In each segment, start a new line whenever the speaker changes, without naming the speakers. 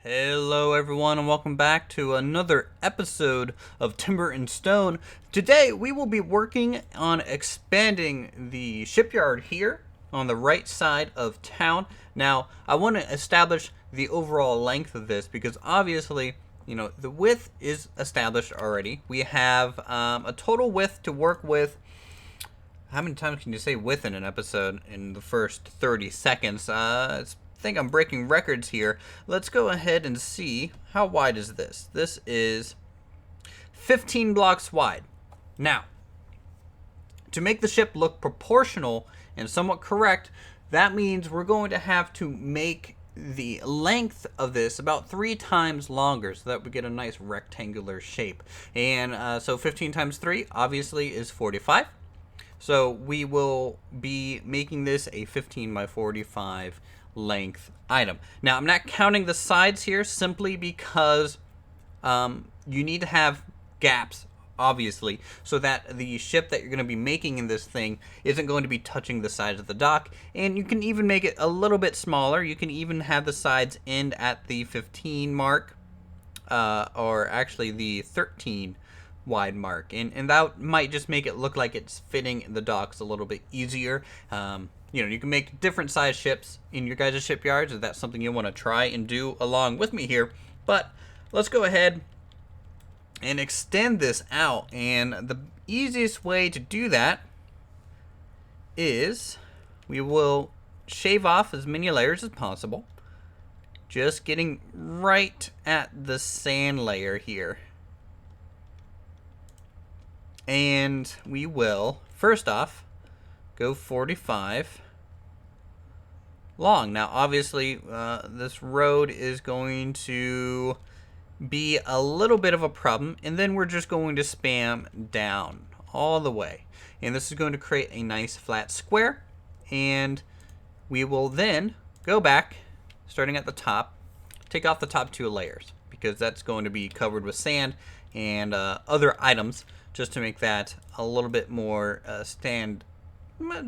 Hello everyone and welcome back to another episode of Timber and Stone. Today we will be working on expanding the shipyard here on the right side of town. Now I want to establish the overall length of this because obviously, the width is established already. We have a total width to work with. How many times can you say width in an episode in the first 30 seconds? I think I'm breaking records here. Let's go ahead and see how wide is this. This is 15 blocks wide. Now, to make the ship look proportional and somewhat correct, that means we're going to have to make the length of this about 3 times longer so that we get a nice rectangular shape. And so 15 times 3 obviously is 45. So we will be making this a 15 by 45 length item. Now I'm not counting the sides here simply because you need to have gaps, obviously, so that the ship that you're going to be making in this thing isn't going to be touching the sides of the dock. And you can even make it a little bit smaller. You can even have the sides end at the 15 mark, or actually the 13 wide mark, and that might just make it look like it's fitting the docks a little bit easier. You can make different size ships in your guys' shipyards if that's something you want to try and do along with me here. But let's go ahead and extend this out, and the easiest way to do that is we will shave off as many layers as possible, just getting right at the sand layer here. And we will, first off, go 45 long. Now, obviously, this road is going to be a little bit of a problem, and then we're just going to spam down all the way. And this is going to create a nice flat square, and we will then go back, starting at the top, take off the top 2 layers, because that's going to be covered with sand and other items, just to make that a little bit more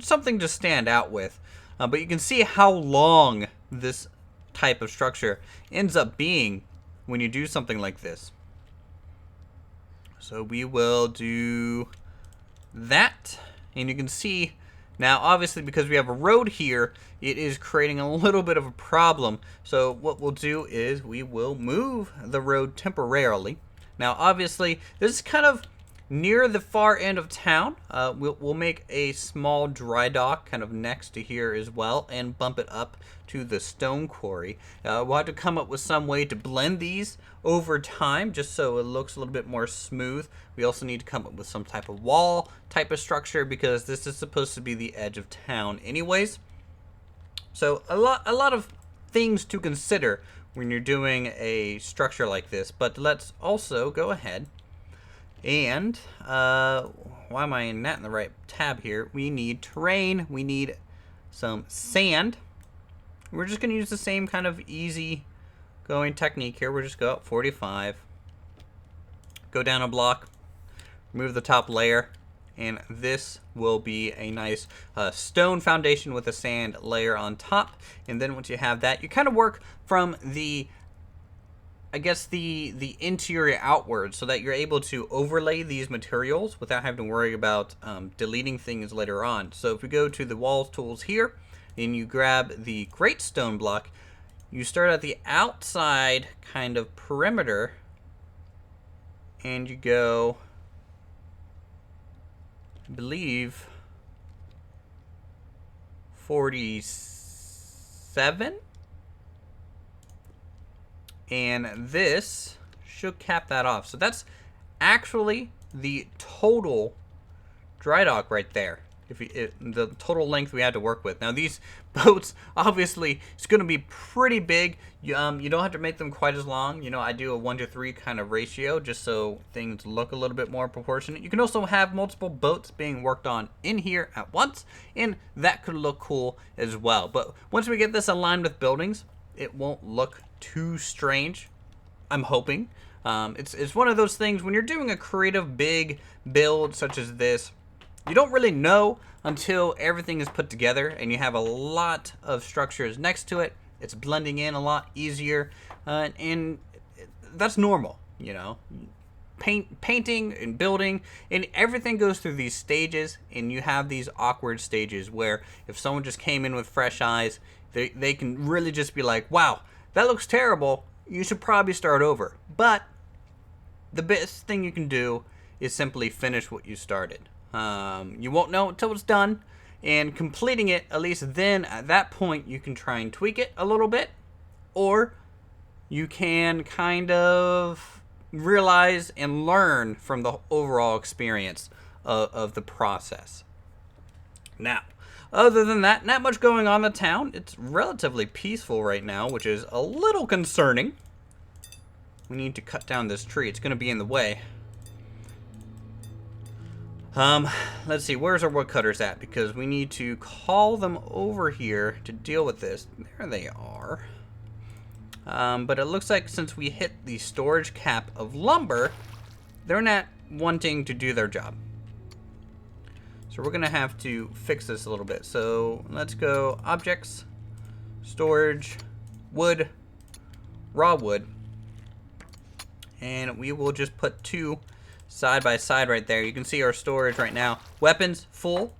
something to stand out with. But you can see how long this type of structure ends up being when you do something like this. So we will do that, and you can see now, obviously, because we have a road here, it is creating a little bit of a problem. So what we'll do is we will move the road temporarily. Now, obviously, this is kind of near the far end of town. We'll make a small dry dock kind of next to here as well and bump it up to the stone quarry. We'll have to come up with some way to blend these over time just so it looks a little bit more smooth. We also need to come up with some type of wall type of structure because this is supposed to be the edge of town anyways. So a lot of things to consider when you're doing a structure like this, but let's also go ahead and why am I not in the right tab here? We need terrain. We need some sand. We're just going to use the same kind of easy going technique here. We'll just go up 45, go down a block, remove the top layer, and this will be a nice stone foundation with a sand layer on top. And then once you have that, you kind of work from the interior outwards so that you're able to overlay these materials without having to worry about deleting things later on. So if we go to the walls tools here and you grab the great stone block, you start at the outside kind of perimeter and you go, I believe, 47. And this should cap that off. So that's actually the total dry dock right there. The total length we had to work with. Now these boats, obviously, it's going to be pretty big. You don't have to make them quite as long. I do a 1-to-3 kind of ratio just so things look a little bit more proportionate. You can also have multiple boats being worked on in here at once, and that could look cool as well. But once we get this aligned with buildings, it won't look too strange, I'm hoping. It's one of those things when you're doing a creative big build such as this, you don't really know until everything is put together and you have a lot of structures next to it It's blending in a lot easier, and that's normal, you know. Painting and building and everything goes through these stages, and you have these awkward stages where if someone just came in with fresh eyes, they can really just be like, wow, that looks terrible, you should probably start over. But the best thing you can do is simply finish what you started. You won't know until it's done, and completing it, at least then at that point you can try and tweak it a little bit, or you can kind of realize and learn from the overall experience of the process. Now, other than that, not much going on in the town. It's relatively peaceful right now, which is a little concerning. We need to cut down this tree. It's going to be in the way. Let's see, where's our woodcutters at? Because we need to call them over here to deal with this. There they are. But it looks like since we hit the storage cap of lumber, they're not wanting to do their job. So we're going to have to fix this a little bit. So let's go objects, storage, wood, raw wood. And we will just put two side by side right there. You can see our storage right now. Weapons, full.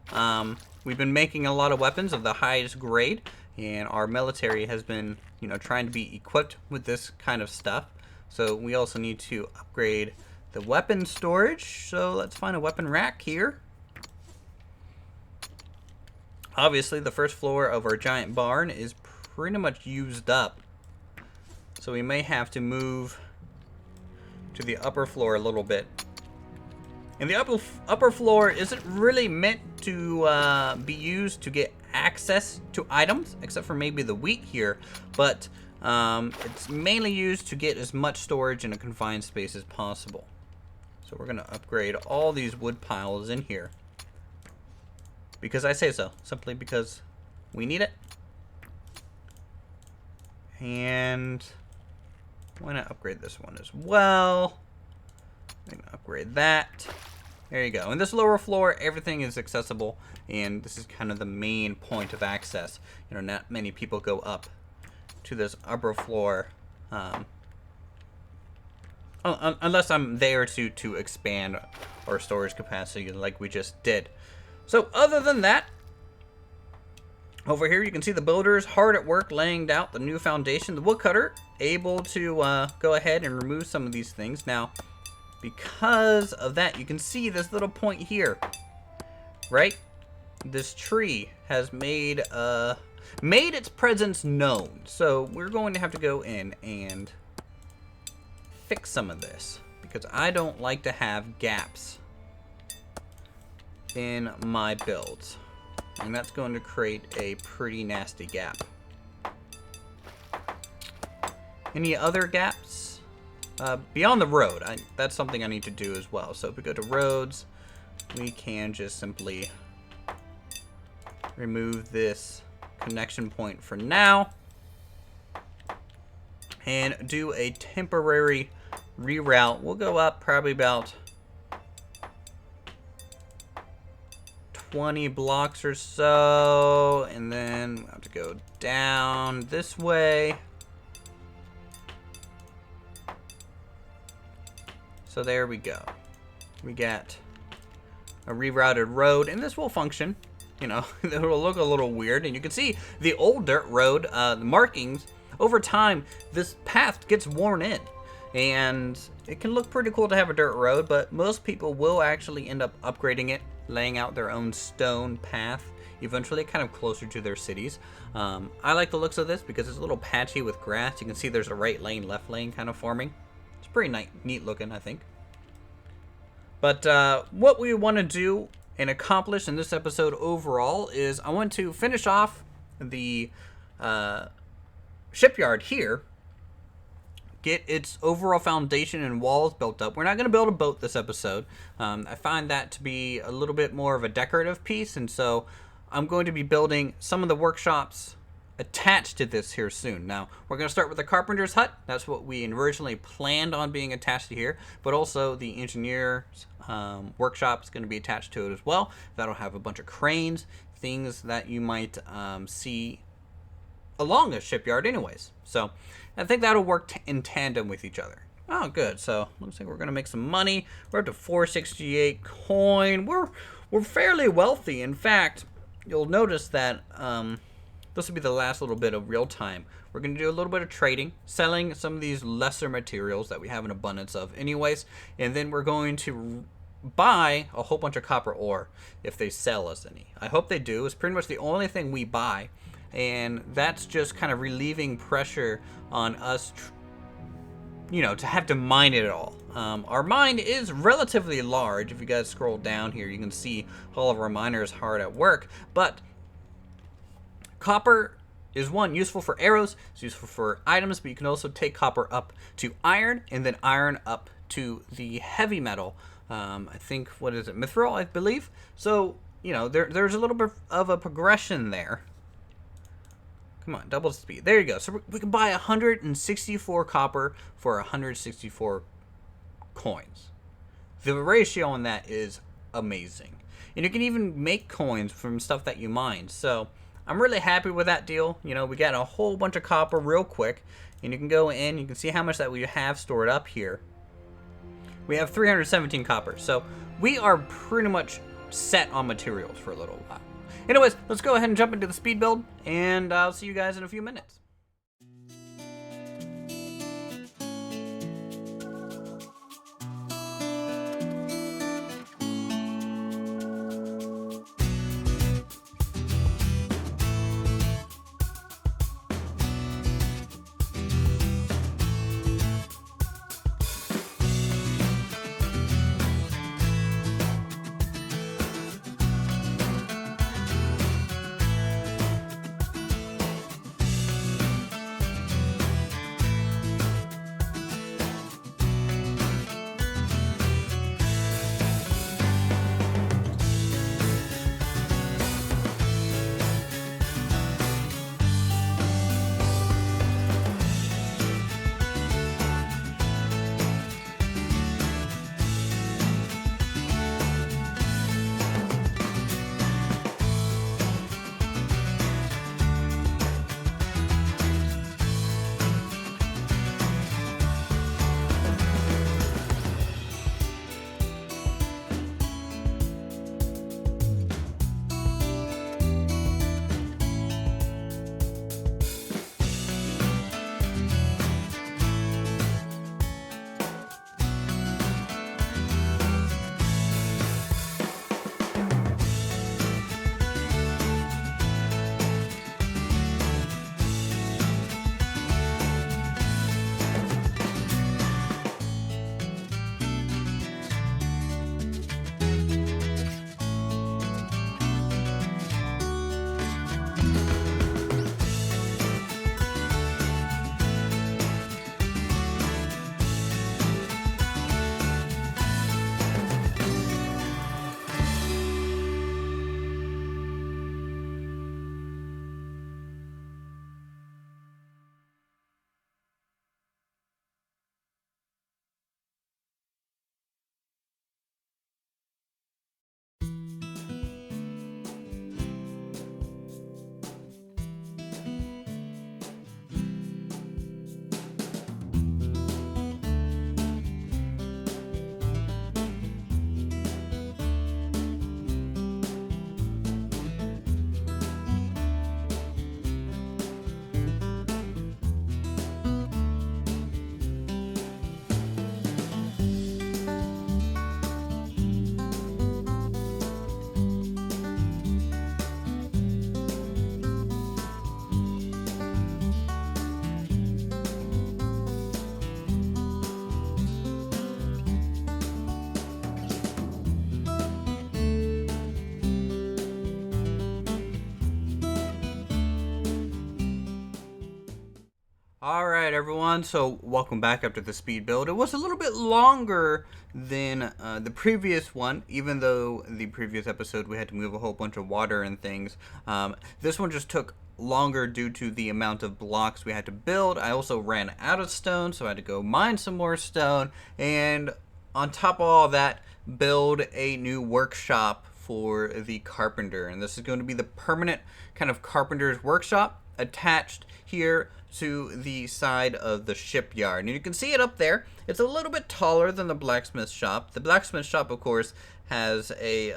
We've been making a lot of weapons of the highest grade, and our military has been, you know, trying to be equipped with this kind of stuff. So we also need to upgrade the weapon storage. So let's find a weapon rack here. Obviously, the first floor of our giant barn is pretty much used up. So we may have to move to the upper floor a little bit. And the upper floor isn't really meant to be used to get access to items, except for maybe the wheat here, but it's mainly used to get as much storage in a confined space as possible. So we're going to upgrade all these wood piles in here, because I say so, simply because we need it. And why not upgrade this one as well? I'm going to upgrade that. There you go. In this lower floor, everything is accessible, and this is kind of the main point of access. You know, not many people go up to this upper floor, unless I'm there to expand our storage capacity like we just did. So other than that, over here you can see the builders hard at work laying out the new foundation. The woodcutter able to go ahead and remove some of these things. Now, because of that, you can see this little point here, right? This tree has made its presence known. So we're going to have to go in and fix some of this, because I don't like to have gaps in my builds. And that's going to create a pretty nasty gap. Any other gaps? Beyond the road, that's something I need to do as well. So if we go to roads, we can just simply remove this connection point for now and do a temporary reroute. We'll go up probably about 20 blocks or so, and then we'll have to go down this way. So there we go. We got a rerouted road, and this will function. You know, it will look a little weird, and you can see the old dirt road, the markings. Over time, this path gets worn in, and it can look pretty cool to have a dirt road, but most people will actually end up upgrading it, laying out their own stone path, eventually kind of closer to their cities. I like the looks of this because it's a little patchy with grass. You can see there's a right lane, left lane kind of forming. It's pretty neat looking, I think. But what we want to do and accomplish in this episode overall is I want to finish off the shipyard here, get its overall foundation and walls built up. We're not going to build a boat this episode. I find that to be a little bit more of a decorative piece, and so I'm going to be building some of the workshops attached to this here soon. Now, we're going to start with the carpenter's hut. That's what we originally planned on being attached to here, but also the engineer's workshop is going to be attached to it as well. That'll have a bunch of cranes, things that you might see along a shipyard anyways. So I think that'll work in tandem with each other. Oh, good. So looks like we're gonna make some money. We're up to 468 coin. We're fairly wealthy. In fact, you'll notice that this will be the last little bit of real time. We're gonna do a little bit of trading, selling some of these lesser materials that we have an abundance of anyways, and then we're going to buy a whole bunch of copper ore if they sell us any. I hope they do. It's pretty much the only thing we buy, and that's just kind of relieving pressure on us to have to mine it all. Our mine is relatively large. If you guys scroll down here, you can see all of our miners hard at work. But copper is useful for arrows, it's useful for items, but you can also take copper up to iron, and then iron up to the heavy metal. I think, what is it, mithril, I believe? So, there's a little bit of a progression there. Come on, double the speed. There you go. So we can buy 164 copper for 164 coins. The ratio on that is amazing. And you can even make coins from stuff that you mine. So I'm really happy with that deal. We got a whole bunch of copper real quick. And you can go in, you can see how much that we have stored up here. We have 317 copper. So we are pretty much set on materials for a little while. Anyways, let's go ahead and jump into the speed build, and I'll see you guys in a few minutes. Alright everyone, so welcome back after the speed build. It was a little bit longer than the previous one, even though the previous episode we had to move a whole bunch of water and things. This one just took longer due to the amount of blocks we had to build. I also ran out of stone, so I had to go mine some more stone, and on top of all that, build a new workshop for the carpenter. And this is going to be the permanent kind of carpenter's workshop. attached here to the side of the shipyard. And you can see it up there. It's a little bit taller than the blacksmith shop. The blacksmith shop, of course, has a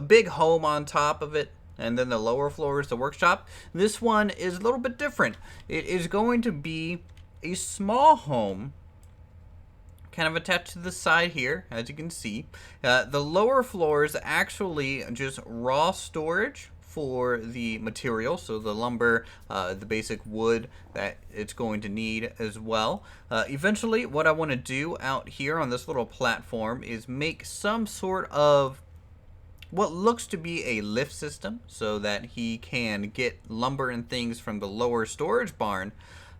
big home on top of it, and then the lower floor is the workshop. This one is a little bit different. It is going to be a small home kind of attached to the side here, as you can see. The lower floor is actually just raw storage for the material, so the lumber, the basic wood that it's going to need as well. Eventually, what I want to do out here on this little platform is make some sort of what looks to be a lift system so that he can get lumber and things from the lower storage barn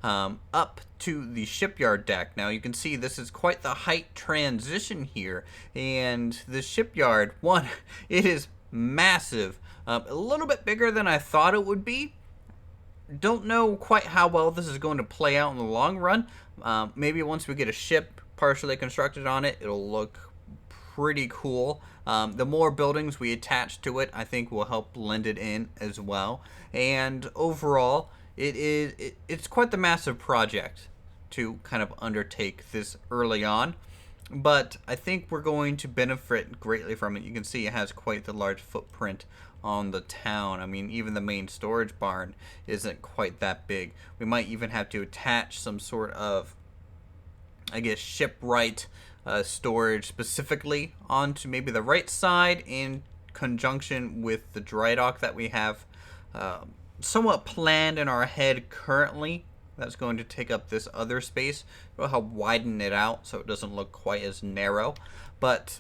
up to the shipyard deck. Now you can see this is quite the height transition here, and the shipyard, it is massive, a little bit bigger than I thought it would be. Don't know quite how well this is going to play out in the long run. Maybe once we get a ship partially constructed on it, it'll look pretty cool. The more buildings we attach to it, I think will help blend it in as well. And overall, it's quite the massive project to kind of undertake this early on, but I think we're going to benefit greatly from it. You can see it has quite the large footprint on the town. I mean, even the main storage barn isn't quite that big. We might even have to attach some sort of, I guess, shipwright storage specifically onto maybe the right side in conjunction with the dry dock that we have somewhat planned in our head currently. That's going to take up this other space. We'll help widen it out so it doesn't look quite as narrow. But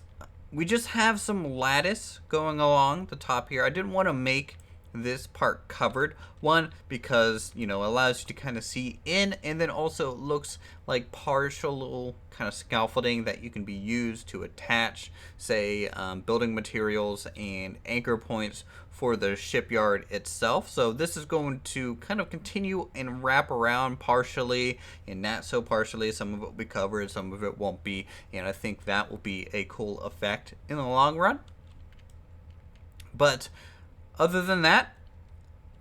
we just have some lattice going along the top here. I didn't want to make this part covered. One, because, you know, it allows you to kind of see in, and then also it looks like partial kind of scaffolding that you can be used to attach, say, building materials and anchor points for the shipyard itself. So this is going to kind of continue and wrap around partially and not so partially. Some of it will be covered, some of it won't be, and I think that will be a cool effect in the long run. But other than that,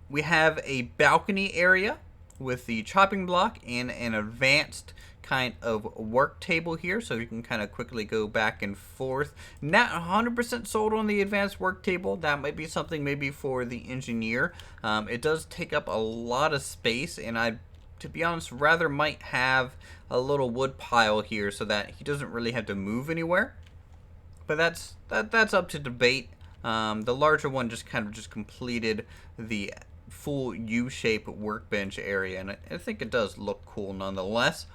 we have a balcony area with the chopping block and an advanced kind of work table here, so you can kind of quickly go back and forth. Not 100% sold on the advanced work table. That might be something maybe for the engineer. It does take up a lot of space, and I, to be honest, rather might have a little wood pile here so that he doesn't really have to move anywhere. But that's up to debate. The larger one just kind of just completed the full U-shape workbench area, and I think it does look cool nonetheless.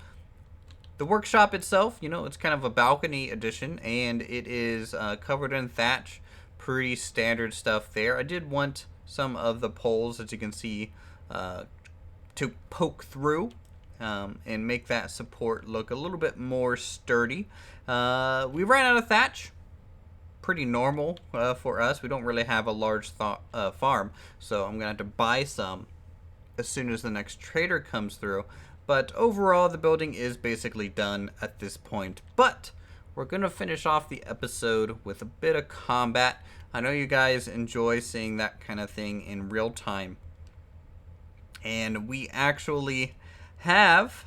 The workshop itself, you know, it's kind of a balcony edition, and it is covered in thatch. Pretty standard stuff there. I did want some of the poles, as you can see, to poke through and make that support look a little bit more sturdy. We ran out of thatch. Pretty normal for us. We don't really have a large farm, so I'm gonna have to buy some as soon as the next trader comes through. But overall, the building is basically done at this point. But we're gonna finish off the episode with a bit of combat. I know you guys enjoy seeing that kind of thing in real time, and we actually have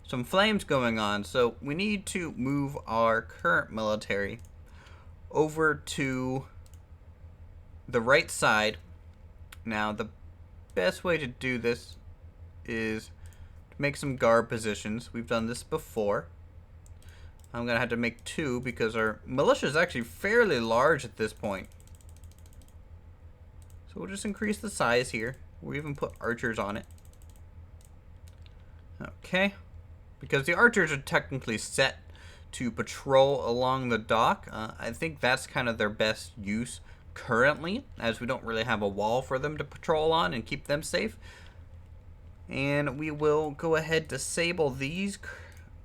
some flames going on, so we need to move our current military over to the right side. Now, the best way to do this is to make some guard positions. We've done this before. I'm gonna have to make two because our militia is actually fairly large at this point. So we'll just increase the size here. We'll even put archers on it. Okay. Because the archers are technically set to patrol along the dock. I think that's kind of their best use currently, as we don't really have a wall for them to patrol on and keep them safe. And we will go ahead to disable these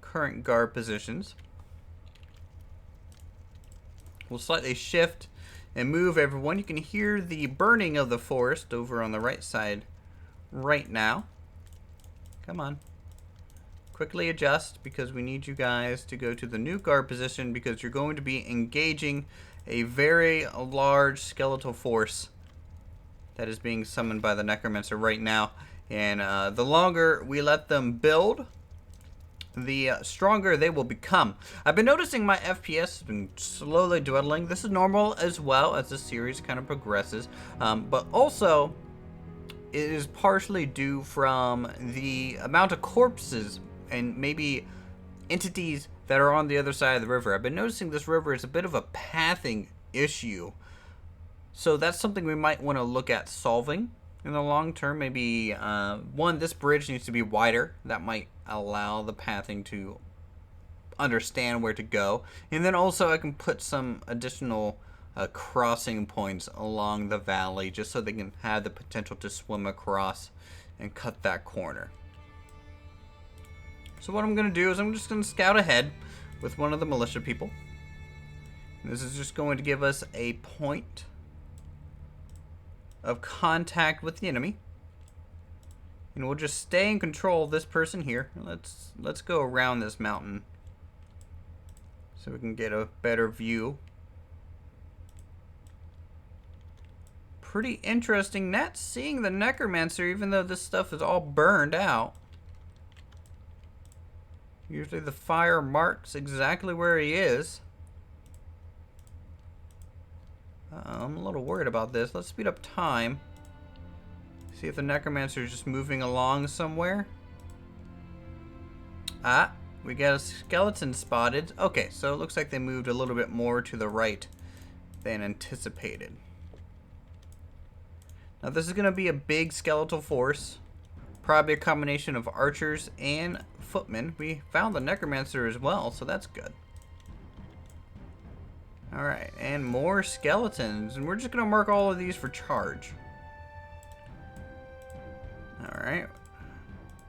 current guard positions. We'll slightly shift and move everyone. You can hear the burning of the forest over on the right side right now. Come on. Quickly adjust, because we need you guys to go to the new guard position, because you're going to be engaging a very large skeletal force that is being summoned by the necromancer right now. And the longer we let them build, the stronger they will become. I've been noticing my FPS has been slowly dwindling. This is normal as well as the series kind of progresses. But also, it is partially due from the amount of corpses and maybe entities that are on the other side of the river. I've been noticing this river is a bit of a pathing issue. So that's something we might want to look at solving in the long term. Maybe, one, this bridge needs to be wider. That might allow the pathing to understand where to go. And then also I can put some additional crossing points along the valley just so they can have the potential to swim across and cut that corner. So what I'm going to do is I'm just going to scout ahead with one of the militia people. This is just going to give us a point of contact with the enemy. And we'll just stay in control of this person here. Let's go around this mountain so we can get a better view. Pretty interesting not seeing the necromancer even though this stuff is all burned out. Usually the fire marks exactly where he is. I'm a little worried about this. Let's speed up time. See if the necromancer is just moving along somewhere. Ah, we got a skeleton spotted. Okay, so it looks like they moved a little bit more to the right than anticipated. Now this is going to be a big skeletal force. Probably a combination of archers and footmen. We found the necromancer as well, so that's good. Alright, and more skeletons. And we're just going to mark all of these for charge. Alright.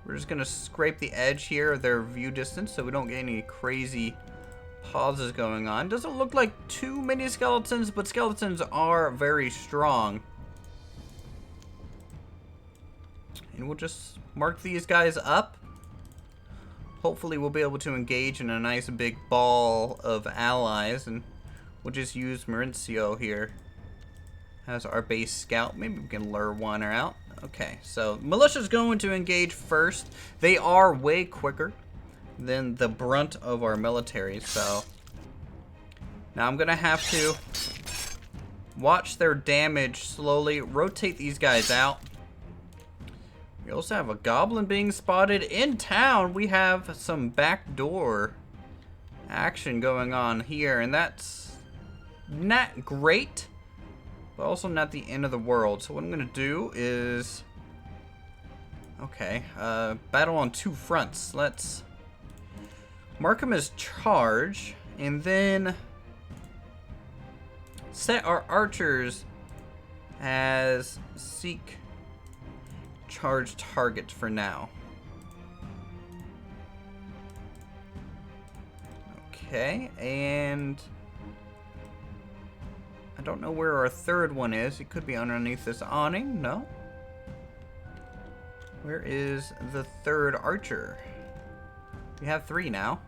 We're just going to scrape the edge here of their view distance so we don't get any crazy pauses going on. Doesn't look like too many skeletons, but skeletons are very strong. And we'll just mark these guys up. Hopefully we'll be able to engage in a nice big ball of allies. And we'll just use Mauricio here as our base scout. Maybe we can lure one out. Okay, so militia's going to engage first. They are way quicker than the brunt of our military. So now I'm going to have to watch their damage slowly. Rotate these guys out. We also have a goblin being spotted in town. We have some backdoor action going on here, and that's not great, but also not the end of the world. So what I'm going to do is, okay, battle on two fronts. Let's mark him as charge, and then set our archers as seek charge targets for now. Okay, and I don't know where our third one is. It could be underneath this awning. No. Where is the third archer? We have three now.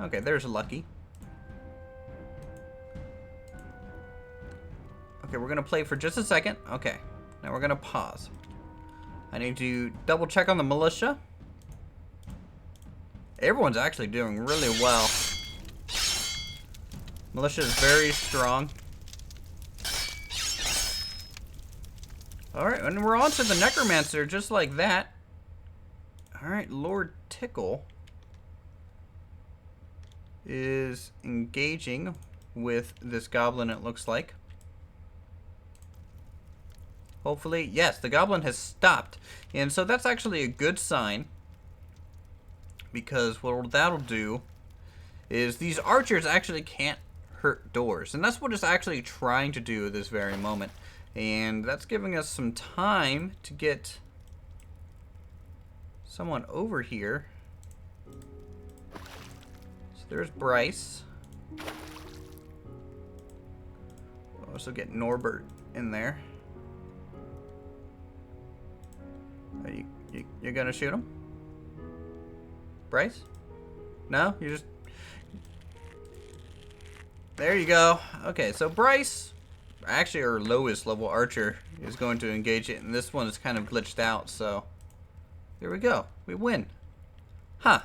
Okay, there's Lucky. Okay, we're gonna play for just a second. Okay, now we're gonna pause. I need to double check on the militia. Everyone's actually doing really well. Militia is very strong. Alright, and we're on to the necromancer just like that. Alright, Lord Tickle is engaging with this goblin, it looks like. Hopefully, yes, the goblin has stopped. And so that's actually a good sign. Because what that'll do is these archers actually can't hurt doors. And that's what it's actually trying to do at this very moment. And that's giving us some time to get someone over here. So there's Bryce. We'll also get Norbert in there. You're gonna shoot him? Bryce? No? You just... There you go. Okay, so Bryce actually our lowest level archer is going to engage it, and this one is kind of glitched out, so there we go. We win. Huh.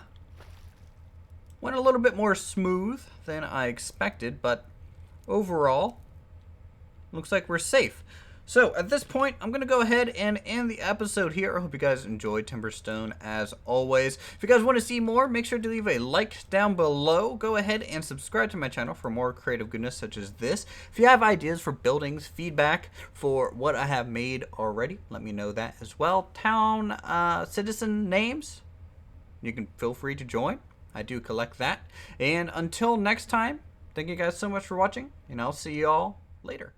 Went a little bit more smooth than I expected, but overall, looks like we're safe. So at this point, I'm going to go ahead and end the episode here. I hope you guys enjoyed Timberstone as always. If you guys want to see more, make sure to leave a like down below. Go ahead and subscribe to my channel for more creative goodness such as this. If you have ideas for buildings, feedback for what I have made already, let me know that as well. Town citizen names, you can feel free to join. I do collect that. And until next time, thank you guys so much for watching, and I'll see you all later.